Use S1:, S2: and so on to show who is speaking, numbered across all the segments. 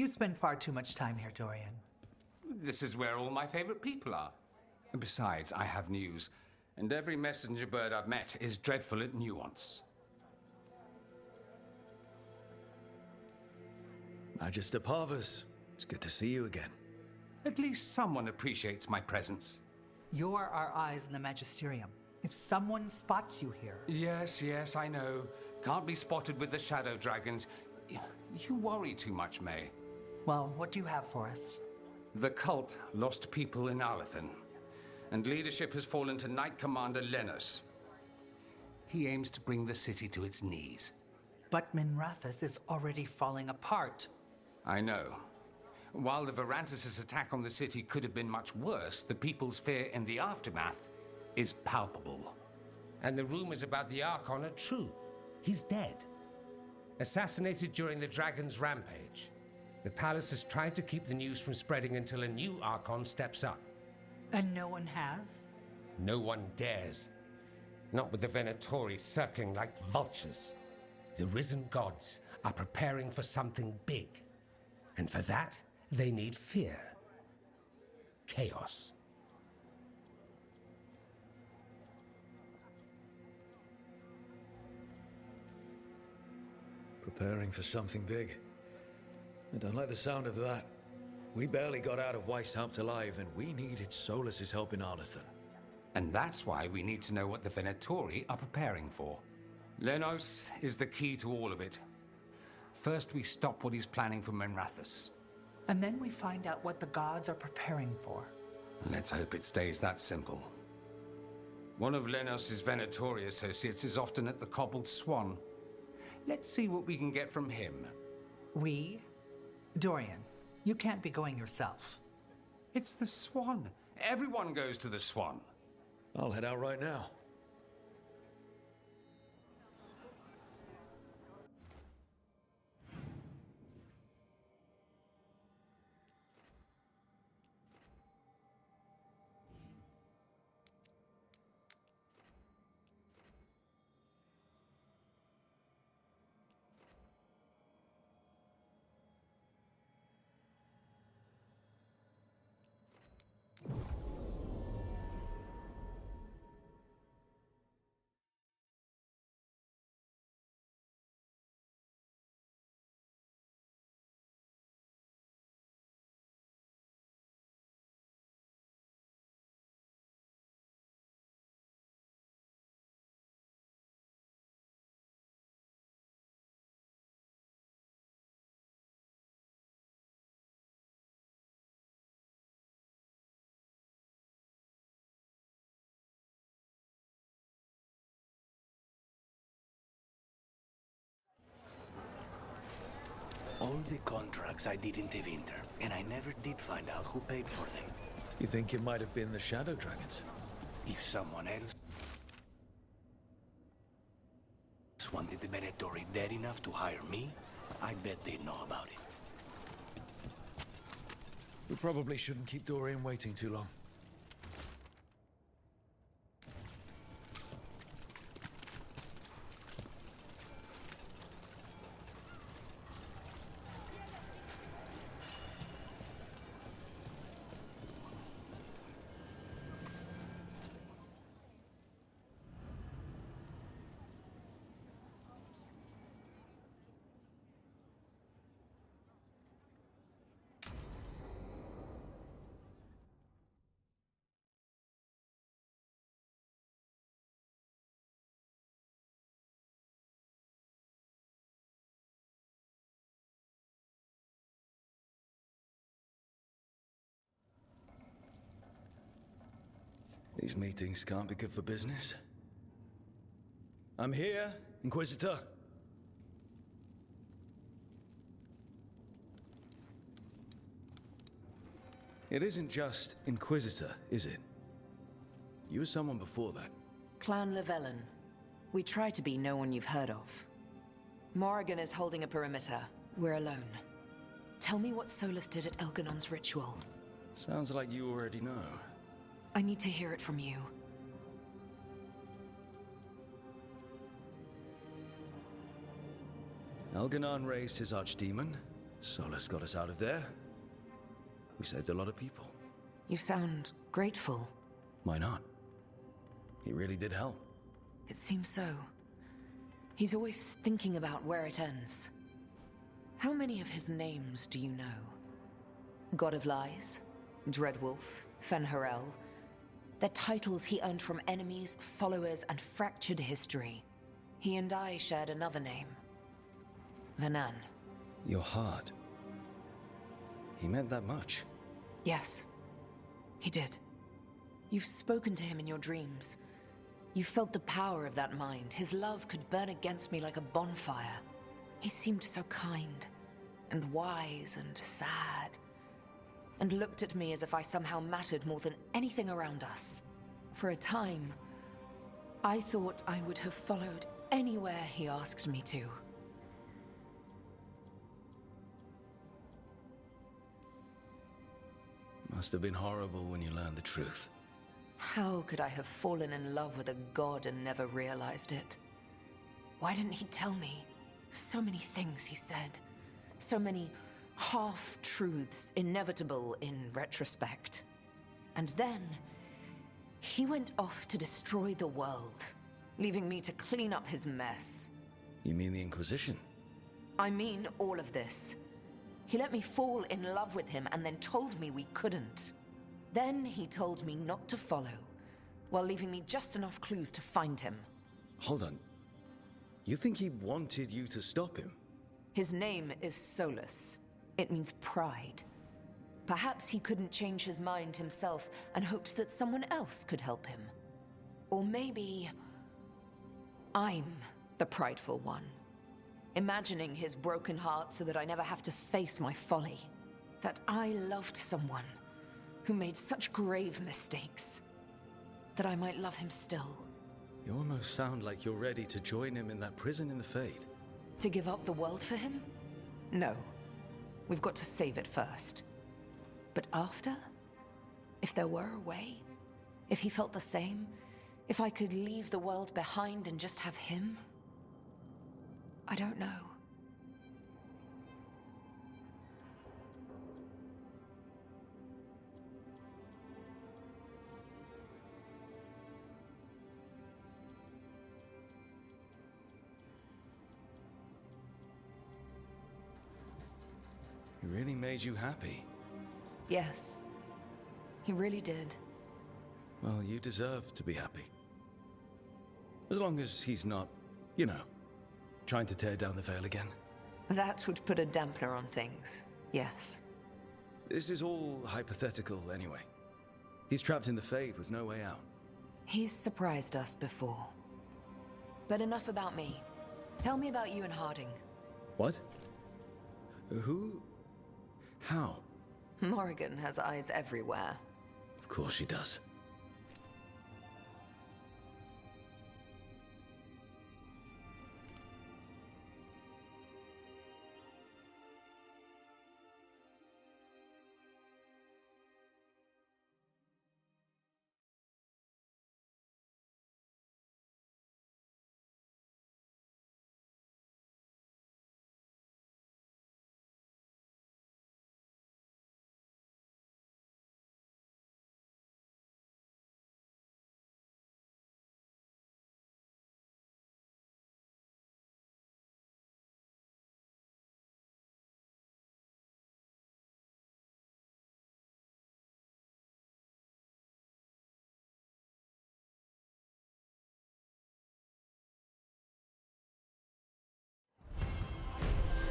S1: You spend far too much time here, Dorian.
S2: This is where all my favorite people are. Besides, I have news, and every messenger bird I've met is dreadful at nuance.
S3: Magister Parvus, it's good to see you again.
S2: At least someone appreciates my presence.
S1: You're our eyes in the Magisterium. If someone spots you here...
S2: Yes, I know. Can't be spotted with the shadow dragons. You worry too much, May.
S1: Well, what do you have for us?
S2: The cult lost people in Alathan, and leadership has fallen to Knight Commander Lenos. He aims to bring the city to its knees.
S1: But Minrathous is already falling apart.
S2: I know. While the Varantis' attack on the city could have been much worse, the people's fear in the aftermath is palpable.
S4: And the rumors about the Archon are true. He's dead. Assassinated during the Dragon's rampage. The palace has tried to keep the news from spreading until a new Archon steps up.
S1: And no one has?
S4: No one dares. Not with the Venatori circling like vultures. The risen gods are preparing for something big. And for that, they need fear. Chaos.
S3: Preparing for something big. I don't like the sound of that. We barely got out of Weishaupt alive, and we needed Solus's help in Alathan.
S2: And that's why we need to know what the Venatori are preparing for. Lenos is the key to all of it. First, we stop what he's planning for Minrathous.
S1: And then we find out what the gods are preparing for.
S2: Let's hope it stays that simple. One of Lenos' Venatori associates is often at the Cobbled Swan. Let's see what we can get from him.
S1: We? Dorian, you can't be going yourself.
S2: It's the Swan. Everyone goes to the Swan.
S3: I'll head out right now.
S5: All the contracts I did in Tevinter, and I never did find out who paid for them.
S3: You think it might have been the Shadow Dragons?
S5: If someone else wanted the Venatori dead enough to hire me, I bet they'd know about it.
S3: We probably shouldn't keep Dorian waiting too long. These meetings can't be good for business. I'm here, Inquisitor. It isn't just Inquisitor, is it? You were someone before that.
S6: Clan Llewellyn. We try to be no one you've heard of. Morrigan is holding a perimeter. We're alone. Tell me what Solus did at Elganon's ritual.
S3: Sounds like you already know.
S6: I need to hear it from you.
S3: Elganon raised his archdemon, Solus got us out of there. We saved a lot of people.
S6: You sound grateful.
S3: Why not? He really did help.
S6: It seems so. He's always thinking about where it ends. How many of his names do you know? God of Lies, Dreadwolf, Fen'Harel. They're titles he earned from enemies, followers, and fractured history. He and I shared another name. Vanan.
S3: Your heart. He meant that much.
S6: Yes, he did. You've spoken to him in your dreams. You felt the power of that mind. His love could burn against me like a bonfire. He seemed so kind, and wise, and sad, and looked at me as if I somehow mattered more than anything around us. For a time, I thought I would have followed anywhere he asked me to.
S3: Must have been horrible when you learned the truth.
S6: How could I have fallen in love with a god and never realized it? Why didn't he tell me? So many things he said. So many half-truths, inevitable in retrospect. And then, he went off to destroy the world, leaving me to clean up his mess.
S3: You mean the Inquisition?
S6: I mean all of this. He let me fall in love with him and then told me we couldn't. Then he told me not to follow, while leaving me just enough clues to find him.
S3: Hold on. You think he wanted you to stop him?
S6: His name is Solus. It means pride. Perhaps he couldn't change his mind himself and hoped that someone else could help him. Or maybe I'm the prideful one, imagining his broken heart so that I never have to face my folly. That I loved someone who made such grave mistakes, that I might love him still.
S3: You almost sound like you're ready to join him in that prison in the Fade.
S6: To give up the world for him? No. We've got to save it first. But after? If there were a way? If he felt the same? If I could leave the world behind and just have him? I don't know.
S3: He really made you happy.
S6: Yes. He really did.
S3: Well, you deserve to be happy. As long as he's not, you know, trying to tear down the veil again.
S6: That would put a dampener on things, yes.
S3: This is all hypothetical anyway. He's trapped in the Fade with no way out.
S6: He's surprised us before. But enough about me. Tell me about you and Harding.
S3: What? Who? How?
S6: Morrigan has eyes everywhere.
S3: Of course she does.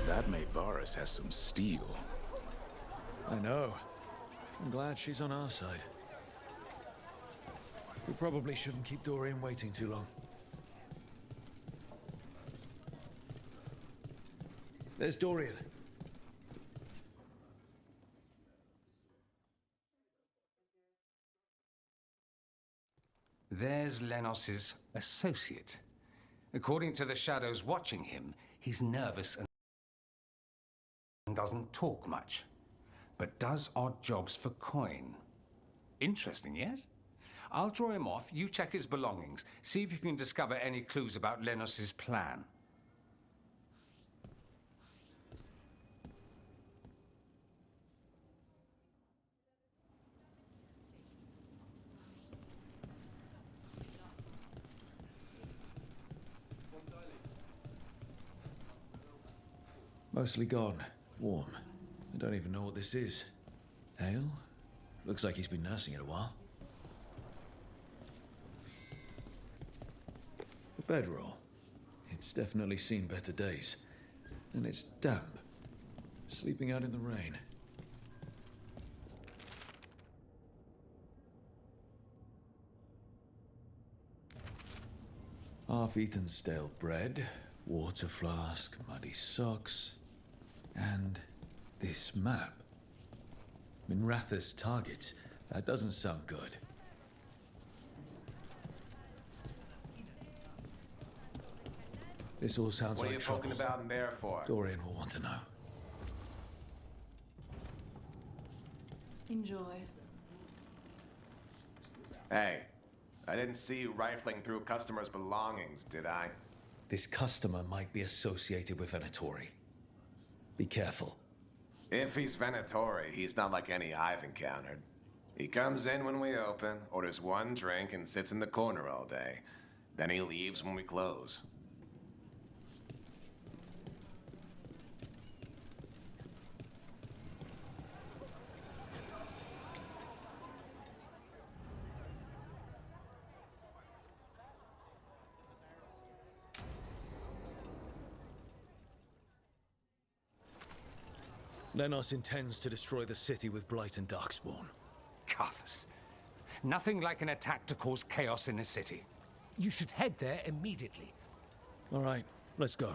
S7: That maid Varus has some steel.
S3: I know. I'm glad she's on our side. We probably shouldn't keep Dorian waiting too long. There's Dorian.
S2: There's Lenos's associate. According to the shadows watching him, he's nervous and doesn't talk much, but does odd jobs for coin. Interesting, yes? I'll draw him off, you check his belongings, see if you can discover any clues about Lenos's plan.
S3: Mostly gone. Warm. I don't even know what this is. Ale? Looks like he's been nursing it a while. A bedroll. It's definitely seen better days. And it's damp. Sleeping out in the rain. Half-eaten stale bread, water flask, muddy socks, and this map. Minratha's targets. That doesn't sound good. This all sounds
S8: What are
S3: like
S8: you
S3: trouble.
S8: poking about in there for?
S3: Dorian will want to know.
S9: Enjoy.
S8: Hey, I didn't see you rifling through customers' belongings, did I?
S3: This customer might be associated with Venatori. Be careful.
S8: If he's Venatori, he's not like any I've encountered. He comes in when we open, orders one drink, and sits in the corner all day. Then he leaves when we close.
S3: Lenos intends to destroy the city with Blight and Darkspawn.
S2: Carthus. Nothing like an attack to cause chaos in a city.
S4: You should head there immediately.
S3: All right, let's go.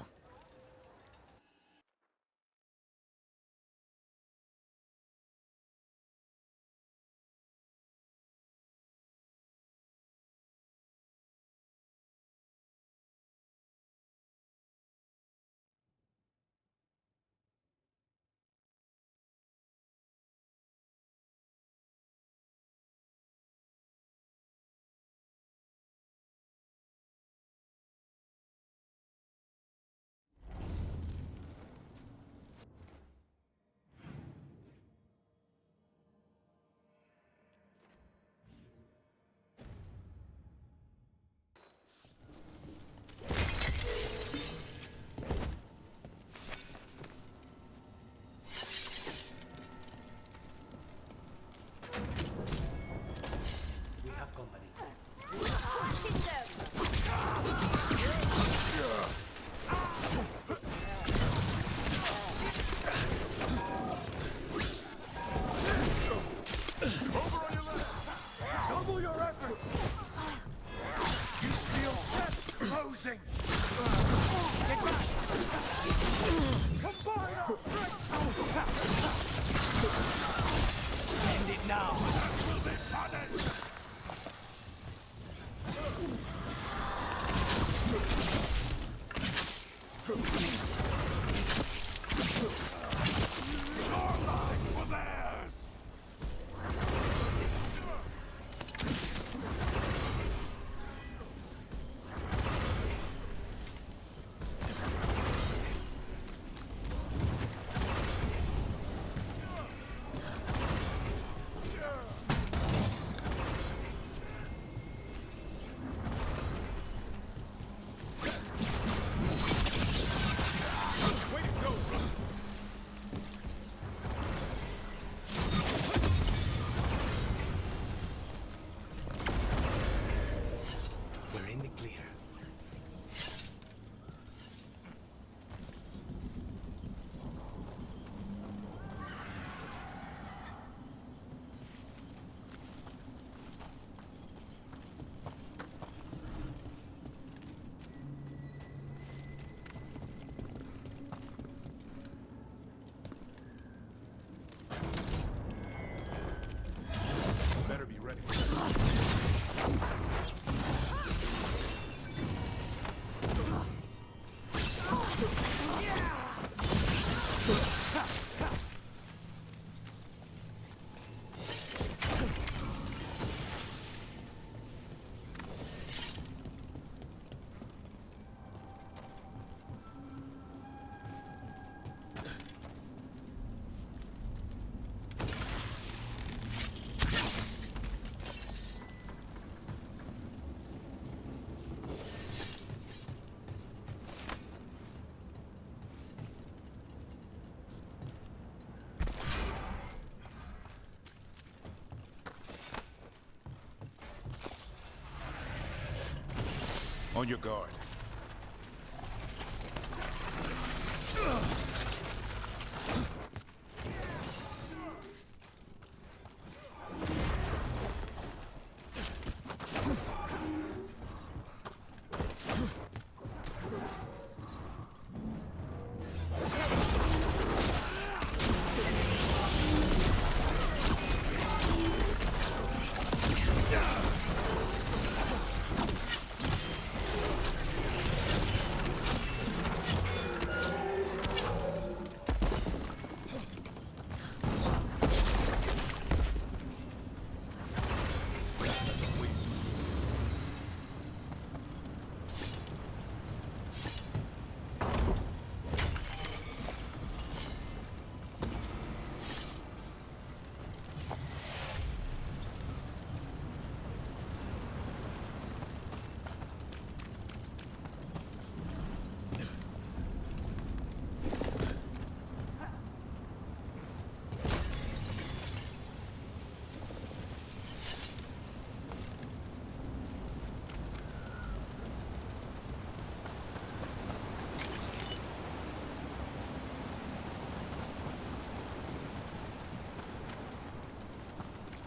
S7: On your guard.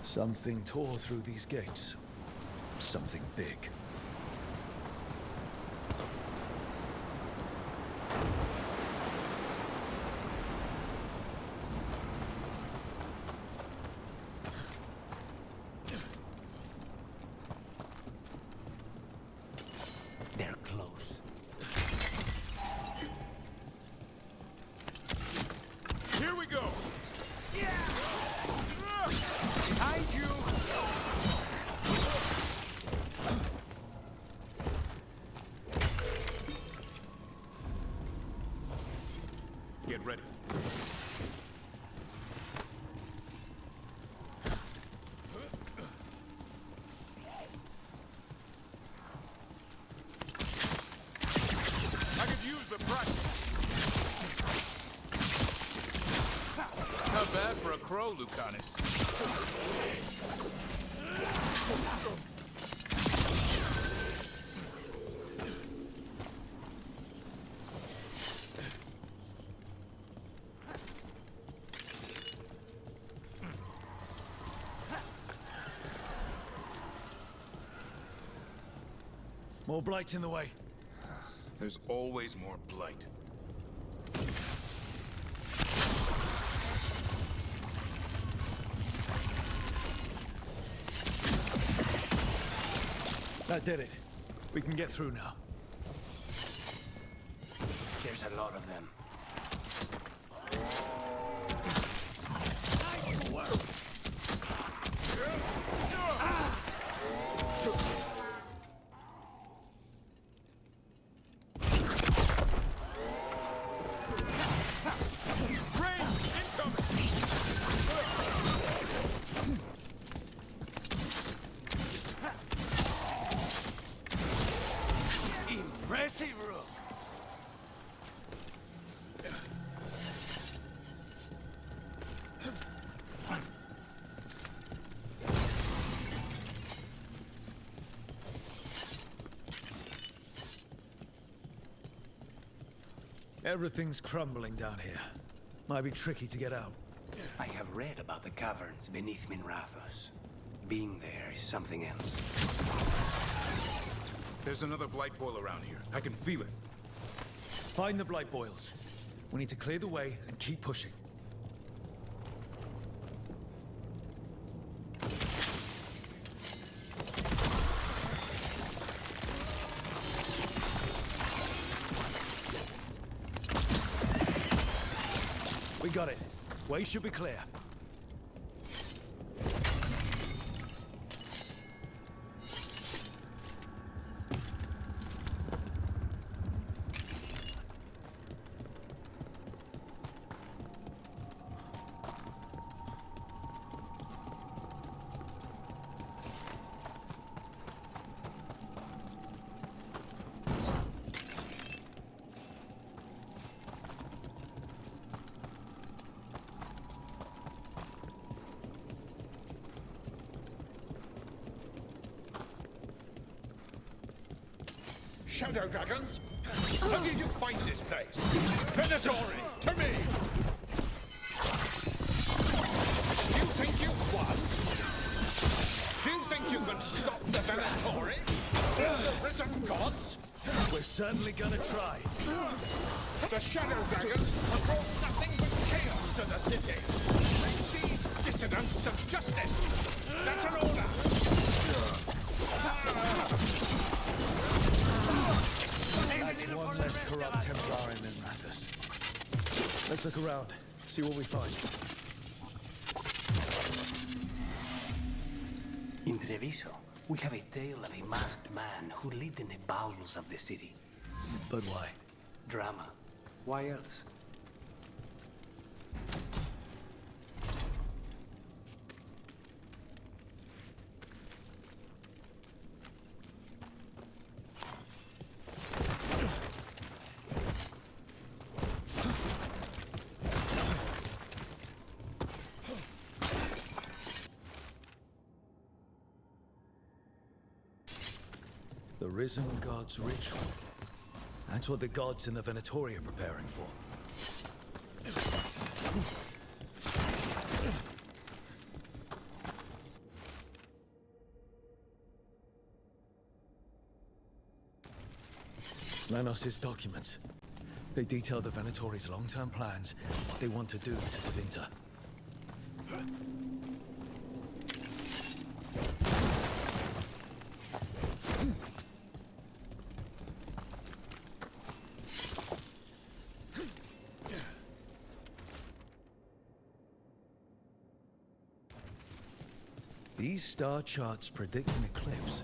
S3: Something tore through these gates. Something big.
S5: They're close.
S7: Here we go!
S5: Behind you!
S7: Get ready. I could use the practice. Not bad for a crow, Lucanus.
S3: More blights in the way.
S7: There's always more blight.
S3: That did it. We can get through now.
S5: There's a lot of them. Impressive, bro.
S3: Everything's crumbling down here. Might be tricky to get out.
S5: I have read about the caverns beneath Minrathos. Being there is something else.
S7: There's another blight boil around here. I can feel it.
S3: Find the blight boils. We need to clear the way and keep pushing. We got it. Way should be clear.
S9: shadow dragons? How did you find this place? Venatori, to me! Do you think you've won? Do you think you can stop the Venatori? Or the risen gods?
S3: We're certainly gonna try.
S9: The shadow dragons have brought nothing but chaos to the city. Bring these dissidents to justice. That's an order.
S3: That's one less corrupt Templar in Rathus. Let's look around, see what we find.
S5: In Treviso, we have a tale of a masked man who lived in the bowels of the city.
S3: But why?
S5: Drama. Why else?
S3: The Risen God's ritual. That's what the gods in the Venatori are preparing for. Lanos' documents. They detail the Venatori's long-term plans, what they want to do to Tevinter. These star charts predict an eclipse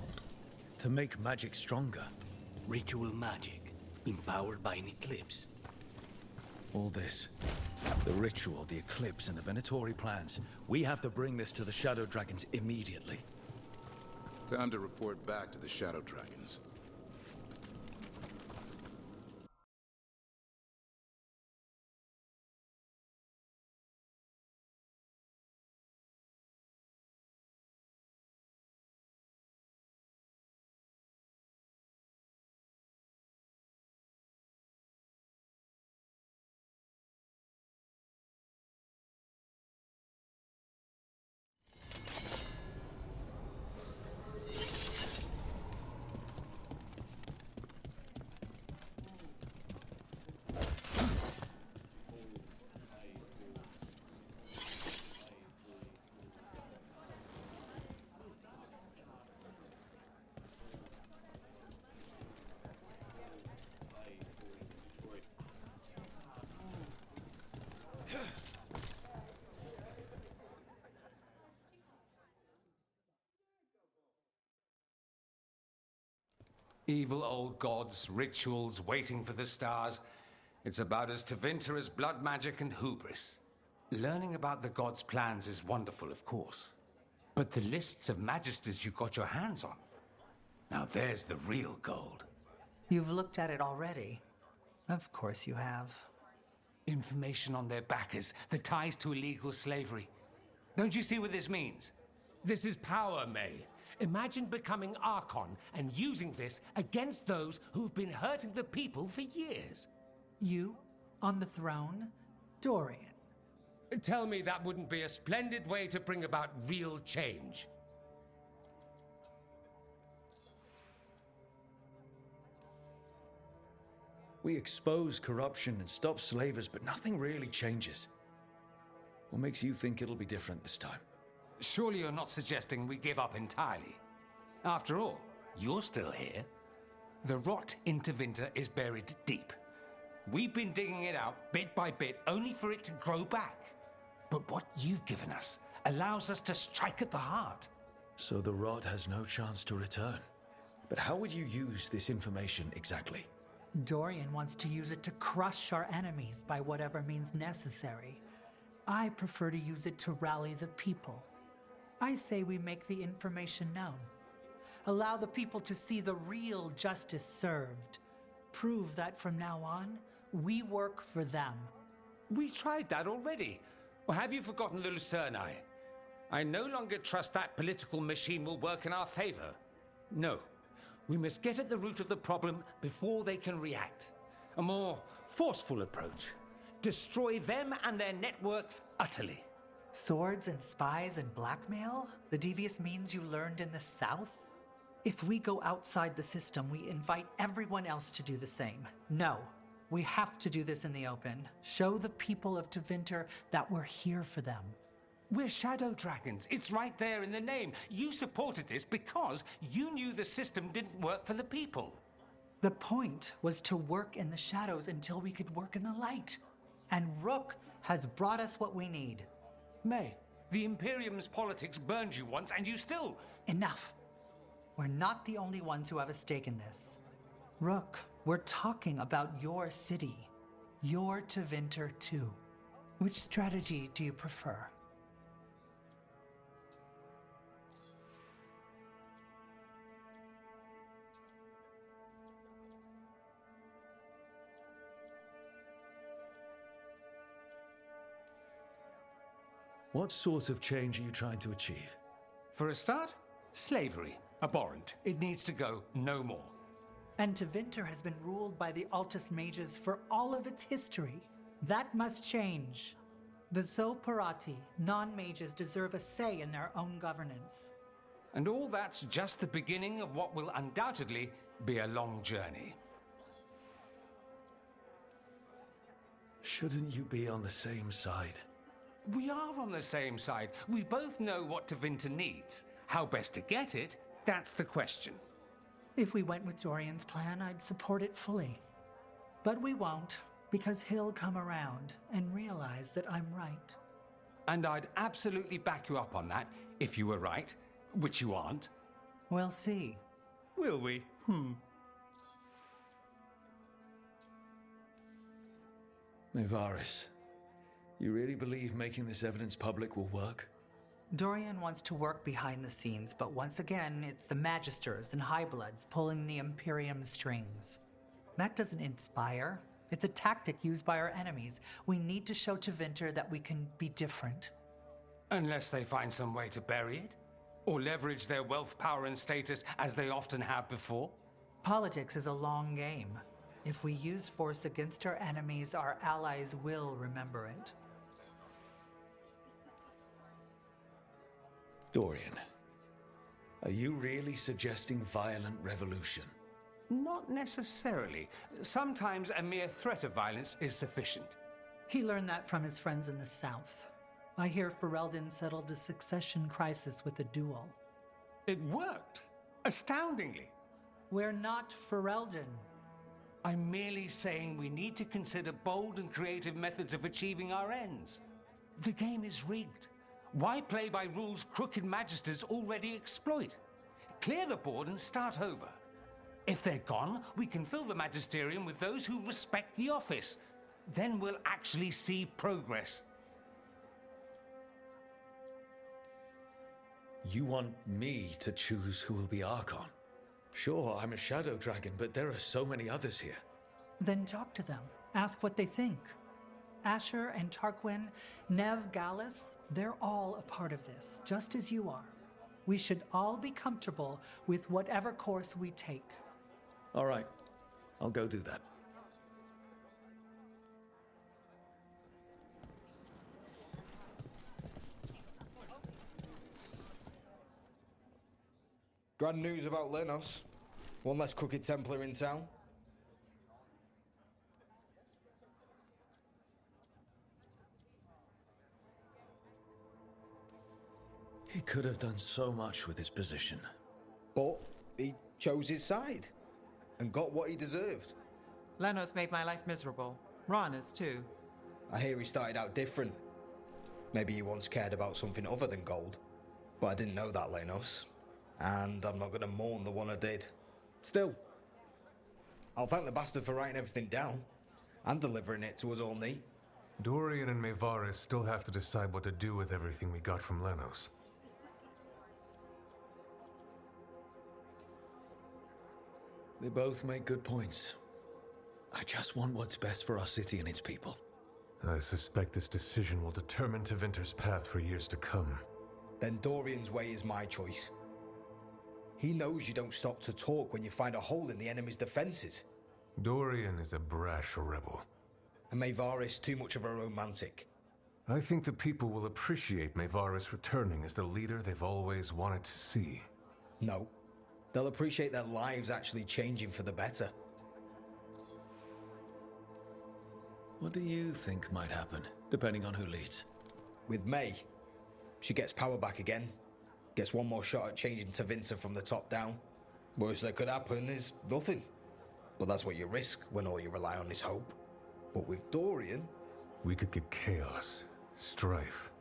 S3: to make magic stronger.
S5: Ritual magic, empowered by an eclipse.
S3: All this, the ritual, the eclipse, and the Venatori plans, we have to bring this to the Shadow Dragons immediately.
S7: Time to report back to the Shadow Dragons.
S2: Evil old gods, rituals, waiting for the stars. It's about as Tevinter as blood magic and hubris. Learning about the gods' plans is wonderful, of course. But the lists of magisters you got your hands on, now there's the real gold.
S1: You've looked at it already. Of course you have.
S2: Information on their backers, the ties to illegal slavery. Don't you see what this means?
S4: This is power, May. Imagine becoming Archon and using this against those who've been hurting the people for years.
S1: You, on the throne, Dorian.
S4: Tell me that wouldn't be a splendid way to bring about real change.
S3: We expose corruption and stop slavers, but nothing really changes. What makes you think it'll be different this time?
S2: Surely you're not suggesting we give up entirely. After all, you're still here. The rot in Tevinter is buried deep. We've been digging it out bit by bit, only for it to grow back. But what you've given us allows us to strike at the heart.
S3: So the rot has no chance to return. But how would you use this information exactly?
S1: Dorian wants to use it to crush our enemies by whatever means necessary. I prefer to use it to rally the people. I say we make the information known. Allow the people to see the real justice served. Prove that from now on, we work for them.
S4: We tried that already. Or have you forgotten the Lucerni? I no longer trust that political machine will work in our favor. No.
S2: We must get at the root of the problem before they can react. A more forceful approach. Destroy them and their networks utterly.
S1: Swords and spies and blackmail? The devious means you learned in the South? If we go outside the system, we invite everyone else to do the same. No, we have to do this in the open. Show the people of Tevinter that we're here for them.
S2: We're shadow dragons. It's right there in the name. You supported this because you knew the system didn't work for the people.
S1: The point was to work in the shadows until we could work in the light. And Rook has brought us what we need.
S2: May, the Imperium's politics burned you once and you still...
S1: Enough. We're not the only ones who have a stake in this. Rook, we're talking about your city. Your Tevinter too. Which strategy do you prefer?
S3: What sort of change are you trying to achieve?
S2: For a start, slavery. Abhorrent. It needs to go no more.
S1: And Tevinter has been ruled by the Altus mages for all of its history. That must change. The Zoparati, non-mages, deserve a say in their own governance.
S2: And all that's just the beginning of what will undoubtedly be a long journey.
S3: Shouldn't you be on the same side?
S2: We are on the same side. We both know what Tevinter needs. How best to get it, that's the question.
S1: If we went with Dorian's plan, I'd support it fully. But we won't, because he'll come around and realize that I'm right.
S2: And I'd absolutely back you up on that, if you were right, which you aren't.
S1: We'll see.
S2: Will we?
S3: Mevaris, you really believe making this evidence public will work?
S1: Dorian wants to work behind the scenes, but once again, it's the Magisters and Highbloods pulling the Imperium's strings. That doesn't inspire. It's a tactic used by our enemies. We need to show Tevinter that we can be different.
S2: Unless they find some way to bury it? Or leverage their wealth, power, and status as they often have before?
S1: Politics is a long game. If we use force against our enemies, our allies will remember it.
S3: Dorian, are you really suggesting violent revolution?
S2: Not necessarily. Sometimes a mere threat of violence is sufficient.
S1: He learned that from his friends in the South. I hear Ferelden settled a succession crisis with a duel.
S2: It worked. Astoundingly.
S1: We're not Ferelden.
S2: I'm merely saying we need to consider bold and creative methods of achieving our ends. The game is rigged. Why play by rules crooked magisters already exploit? Clear the board and start over. If they're gone, we can fill the magisterium with those who respect the office. Then we'll actually see progress.
S3: You want me to choose who will be Archon? Sure, I'm a shadow dragon, but there are so many others here.
S1: Then talk to them. Ask what they think. Asher and Tarquin, Nev, Gallus, they're all a part of this, just as you are. We should all be comfortable with whatever course we take.
S3: All right, I'll go do that.
S10: Grand news about Lenos. One less crooked Templar in town.
S3: He could have done so much with his position.
S10: But he chose his side and got what he deserved.
S11: Lenos made my life miserable. Rana's too.
S10: I hear he started out different. Maybe he once cared about something other than gold. But I didn't know that, Lenos. And I'm not going to mourn the one I did. Still, I'll thank the bastard for writing everything down and delivering it to us all neat.
S12: Dorian and Mevaris still have to decide what to do with everything we got from Lenos.
S3: They both make good points. I just want what's best for our city and its people.
S12: I suspect this decision will determine Tevinter's path for years to come.
S10: Then Dorian's way is my choice. He knows you don't stop to talk when you find a hole in the enemy's defenses.
S12: Dorian is a brash rebel.
S10: And Maevaris too much of a romantic.
S12: I think the people will appreciate Maevaris returning as the leader they've always wanted to see.
S10: No. They'll appreciate their lives actually changing for the better.
S3: What do you think might happen, depending on who leads?
S10: With May, she gets power back again. Gets one more shot at changing Tevinter from the top down. Worst that could happen is nothing. But that's what you risk when all you rely on is hope. But with Dorian...
S12: We could get chaos, strife.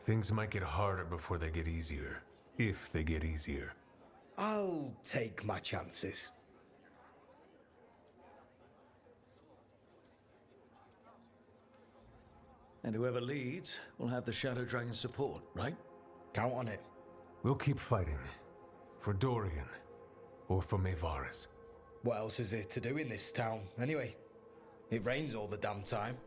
S12: Things might get harder before they get easier. If they get easier.
S10: I'll take my chances.
S3: And whoever leads will have the Shadow Dragon's support, right?
S10: Count on it.
S12: We'll keep fighting. For Dorian. Or for Maevaris.
S10: What else is there to do in this town, anyway? It rains all the damn time.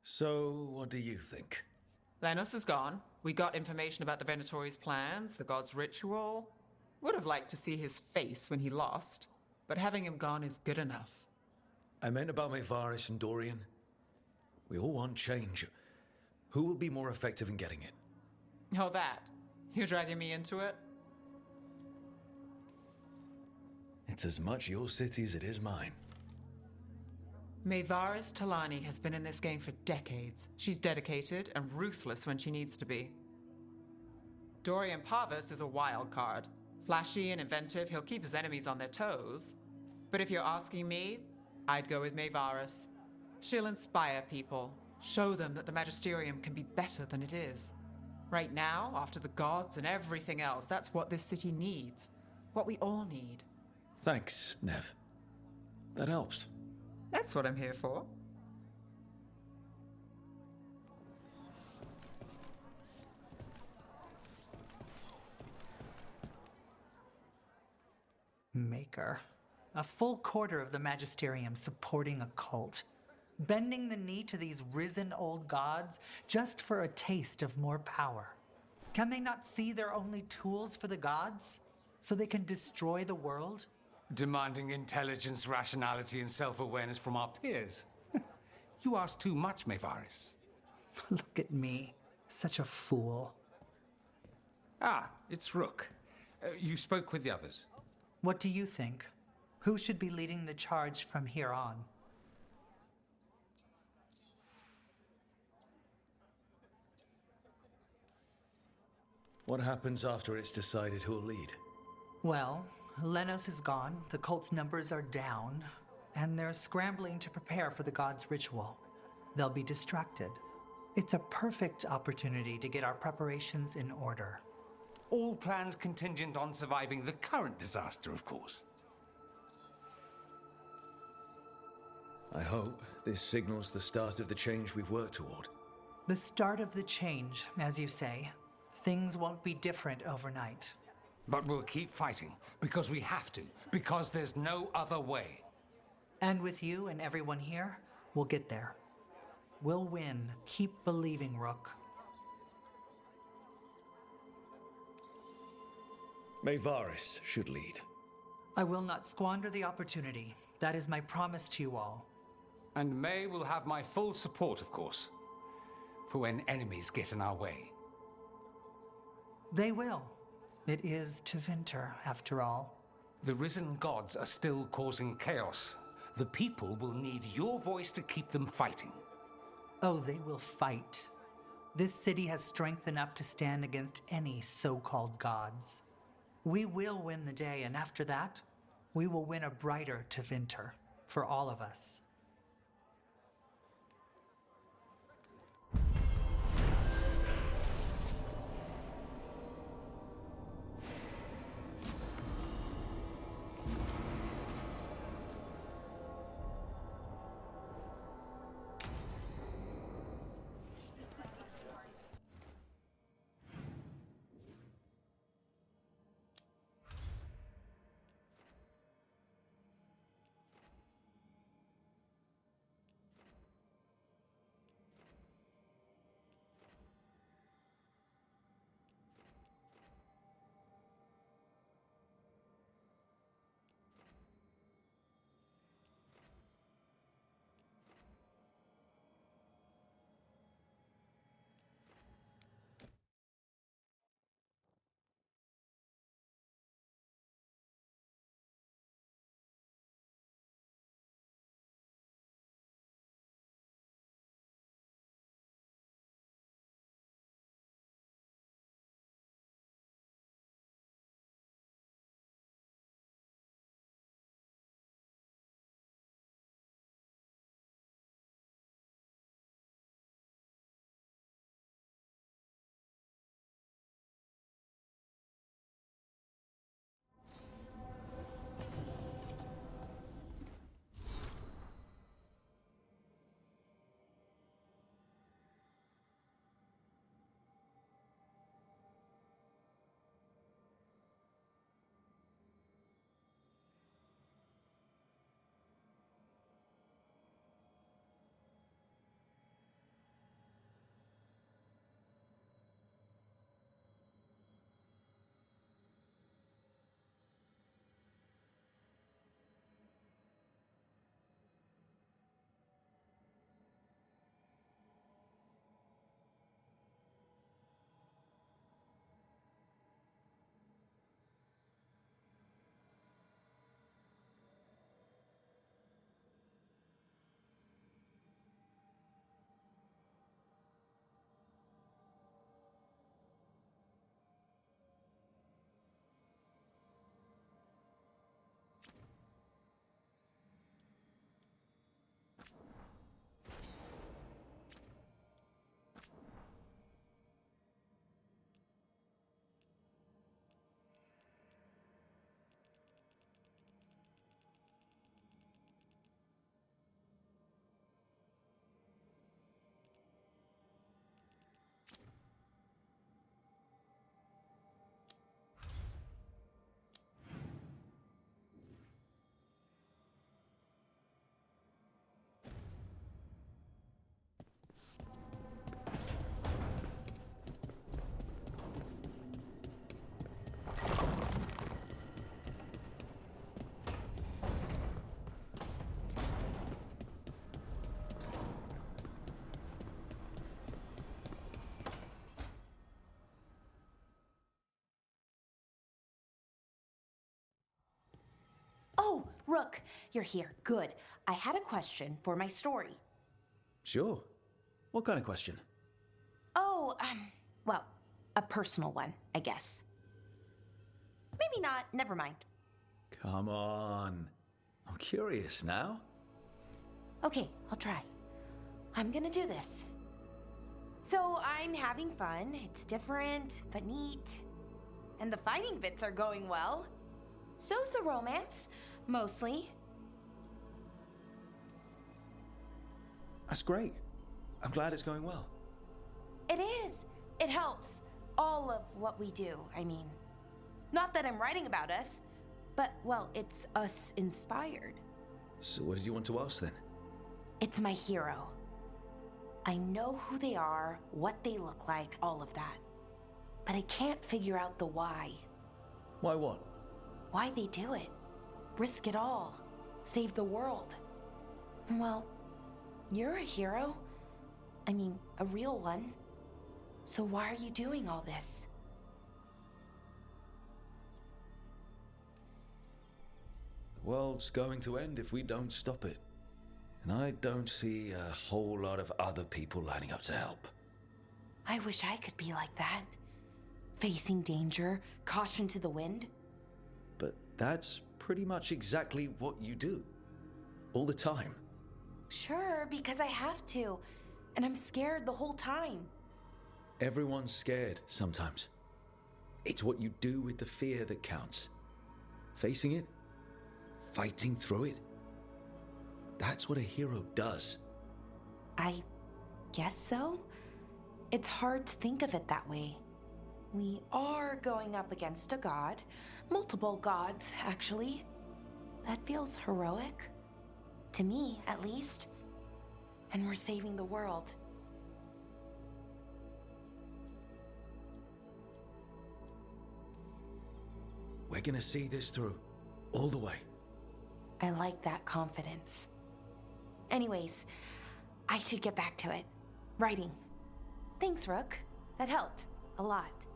S3: So, what do you think?
S11: Lenos is gone. We got information about the Venatori's plans, the god's ritual. Would have liked to see his face when he lost, but having him gone is good enough.
S3: I meant about Maevaris and Dorian. We all want change. Who will be more effective in getting it?
S11: Oh, that. You're dragging me into it?
S3: It's as much your city as it is mine.
S11: Maevaris Talani has been in this game for decades. She's dedicated and ruthless when she needs to be. Dorian Parvis is a wild card. Flashy and inventive, he'll keep his enemies on their toes. But if you're asking me, I'd go with Maevaris. She'll inspire people, show them that the Magisterium can be better than it is. Right now, after the gods and everything else, that's what this city needs. What we all need.
S3: Thanks, Nev. That helps.
S11: That's what I'm here for.
S1: Maker. A full quarter of the Magisterium supporting a cult. Bending the knee to these risen old gods just for a taste of more power. Can they not see they're only tools for the gods? So they can destroy the world?
S2: Demanding intelligence, rationality, and self-awareness from our peers. You ask too much, Maevaris.
S1: Look at me. Such a fool.
S2: Ah, it's Rook. You spoke with the others.
S1: What do you think? Who should be leading the charge from here on?
S3: What happens after it's decided who'll lead?
S1: Well, Lenos is gone, the cult's numbers are down, and they're scrambling to prepare for the god's ritual. They'll be distracted. It's a perfect opportunity to get our preparations in order.
S2: All plans contingent on surviving the current disaster, of course.
S3: I hope this signals the start of the change we've worked toward.
S1: The start of the change, as you say. Things won't be different overnight.
S2: But we'll keep fighting, because we have to, because there's no other way.
S1: And with you and everyone here, we'll get there. We'll win. Keep believing, Rook.
S3: Maevaris should lead.
S1: I will not squander the opportunity. That is my promise to you all.
S2: And May will have my full support, of course, for when enemies get in our way.
S1: They will. It is Tevinter, after all.
S2: The risen gods are still causing chaos. The people will need your voice to keep them fighting.
S1: Oh, they will fight. This city has strength enough to stand against any so-called gods. We will win the day, and after that, we will win a brighter Tevinter for all of us.
S13: Rook, you're here. Good. I had a question for my story.
S3: Sure. What kind of question?
S13: Oh, well, a personal one, I guess. Maybe not. Never mind.
S3: Come on. I'm curious now.
S13: Okay, I'll try. I'm gonna do this. So I'm having fun. It's different, but neat. And the fighting bits are going well. So's the romance, mostly.
S3: That's great. I'm glad it's going well.
S13: It is. It helps. All of what we do, I mean. Not that I'm writing about us, but, well, it's us inspired.
S3: So what did you want to ask then?
S13: It's my hero. I know who they are, what they look like, all of that. But I can't figure out the why.
S3: Why what?
S13: Why they do it. Risk it all. Save the world. Well, you're a hero. I mean, a real one. So why are you doing all this?
S3: The world's going to end if we don't stop it. And I don't see a whole lot of other people lining up to help.
S13: I wish I could be like that. Facing danger, caution to the wind.
S3: But that's pretty much exactly what you do. All the time.
S13: Sure, because I have to. And I'm scared the whole time.
S3: Everyone's scared sometimes. It's what you do with the fear that counts. Facing it, fighting through it. That's what a hero does.
S13: I guess so. It's hard to think of it that way. We are going up against a god. Multiple gods, actually. That feels heroic. To me, at least. And we're saving the world.
S3: We're gonna see this through. All the way.
S13: I like that confidence. Anyways, I should get back to it. Writing. Thanks, Rook. That helped. A lot.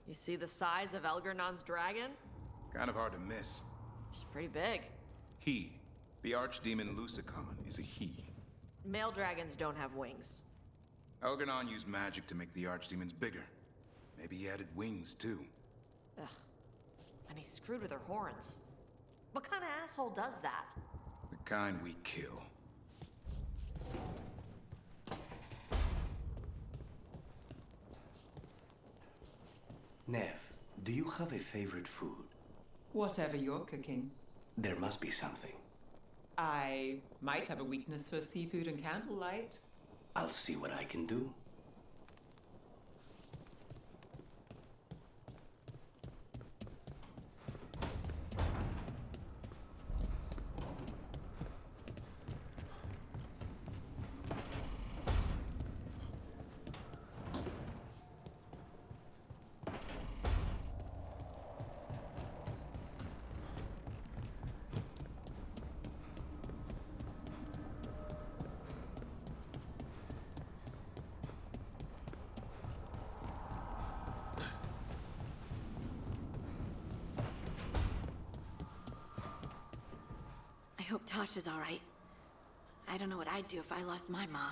S14: You see the size of Elgernon's dragon?
S7: Kind of hard to miss.
S14: She's pretty big.
S7: He, the archdemon Lucicon, is a he.
S14: Male dragons don't have wings.
S7: Elgernon used magic to make the archdemons bigger. Maybe he added wings, too.
S14: Ugh. And he screwed with her horns. What kind of asshole does that?
S7: The kind we kill.
S5: Nev, do you have a favorite food?
S11: Whatever you're cooking.
S5: There must be something.
S11: I might have a weakness for seafood and candlelight.
S5: I'll see what I can do.
S15: I hope Tasha's all right. I don't know what I'd do if I lost my ma.